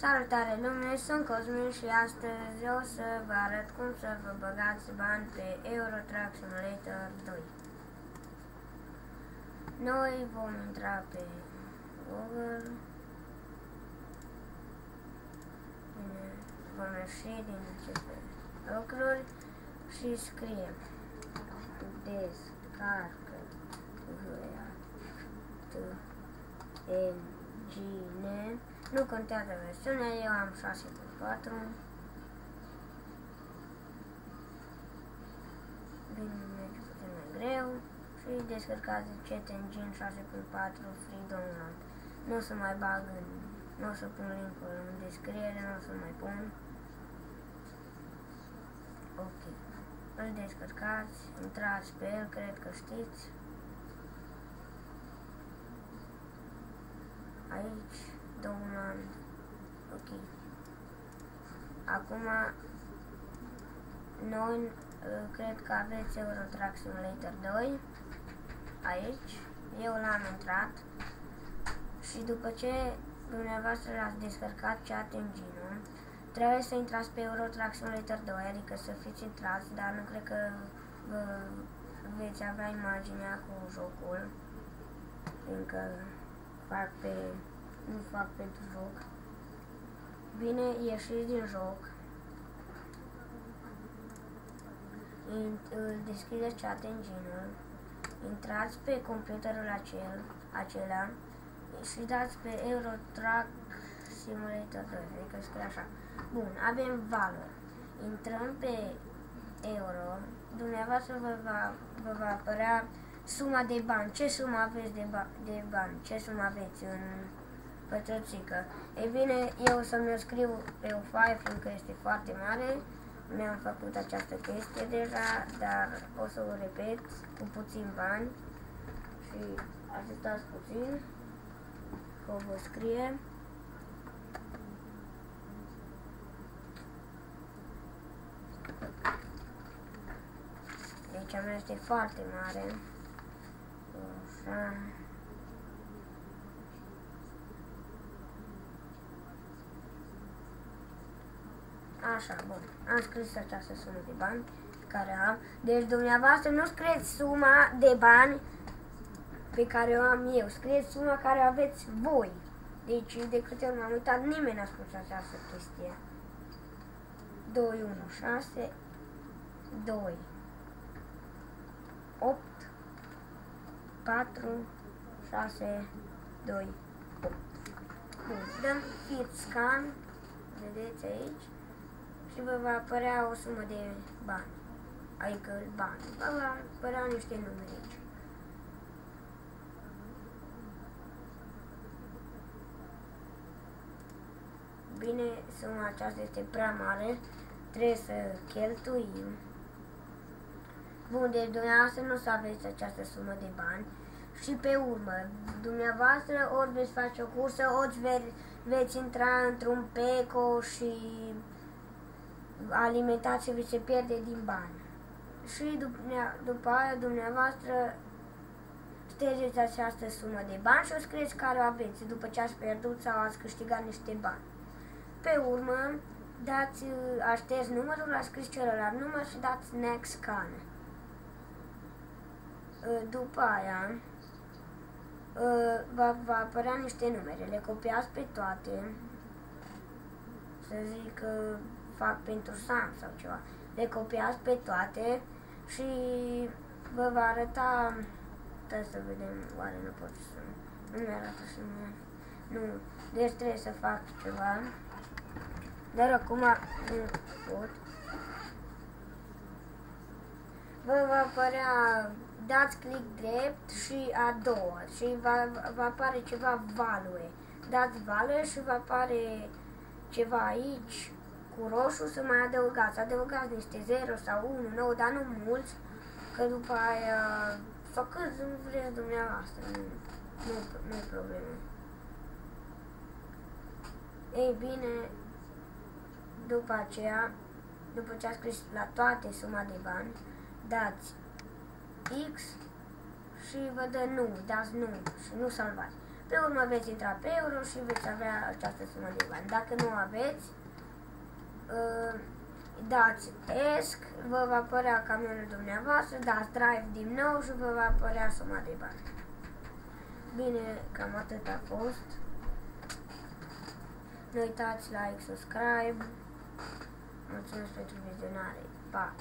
Salutare lume, sunt Cosmin și astăzi o să vă arăt cum să vă băgați bani pe Euro Truck Simulator 2. Noi vom intra pe Google, vom ieși din aceste lucruri și scriem descarcă engine. Nu contează versiunea, eu am 6.4. Bine, puțin mai greu. Și descărcați Jet Engine 6.4 Free Download. Nu o să mai bag în, nu o să pun link-ul în descriere, nu o să mai pun. Ok. Îl descărcați, intrați pe el, cred că știți. Aici, download. Ok. Acum, noi cred că aveți Euro Truck Simulator 2. Aici, eu l-am intrat. Și după ce dumneavoastră l-ați descărcat Chat Engine-ul, trebuie să intrați pe Euro Truck Simulator 2, adică să fiți intrați, dar nu cred că veți avea imaginea cu jocul, fiindcă nu fac pentru joc. Bine, ieșiți din joc, deschideți Chat Engine-ul, intrați pe computerul acela și dați pe Euro Truck Simulator 2, adică scrie așa. Bun, avem valori. Intrăm pe Euro, dumneavoastră vă va apărea suma de bani. Ce sumă aveți de bani? Ce sumă aveți în pătrățică? Ei bine, eu o să-mi o scriu pe o foaie, fiindcă este foarte mare. Mi-am făcut această chestie deja, dar o să o repet cu puțin bani. Și așteptați puțin, că o vă scrie. Deci a mea este foarte mare. Așa. Așa, bun. Am scris această sumă de bani care am. Deci dumneavoastră nu scrieți suma de bani pe care o am eu. Scrieți suma care aveți voi. Deci de câte ori m-am uitat, nimeni n-a spus această chestie. 2, 1, 6, 2, 8, 4, 6, 2, 8. Bun, dăm hit scan, vedeți aici, și vă va apărea o sumă de bani, adică bani, vă va apărea niște numere aici. Bine, suma aceasta este prea mare, trebuie să cheltuim. Bun, deci dumneavoastră nu o să aveți această sumă de bani și pe urmă, dumneavoastră ori veți face o cursă, ori veți intra într-un PECO și alimentația vi se pierde din bani. Și după aia dumneavoastră ștergeți această sumă de bani și o scrieți care o aveți după ce ați pierdut sau ați câștigat niște bani. Pe urmă, a șters numărul, a scris celălalt număr și dați Next Scan. După aia, va apărea niște numere, le copiați pe toate, să zic că fac pentru Sam sau ceva, le copiați pe toate și vă va arăta, trebuie să vedem, oare nu pot să, nu mi-arată și nu, deci trebuie să fac ceva, dar acum nu pot. Vă va apărea, dați click drept și a doua și va apare ceva value. Dați value și va apare ceva aici cu roșu să mai adăugați niște 0 sau 1, 9, dar nu mulți, că după aia, sau cât vreți dumneavoastră, nu-i problemă. Ei bine, după aceea, după ce ați scris la toate suma de bani, dați X și vă dă nu, dați nu și nu salvați. Pe urmă veți intra pe euro și veți avea această sumă de bani. Dacă nu aveți, dați ESC, vă va apărea camionul dumneavoastră, dați Drive din nou și vă va apărea suma de bani. Bine, cam atât a fost. Nu uitați like, subscribe. Mulțumesc pentru vizionare. Pa!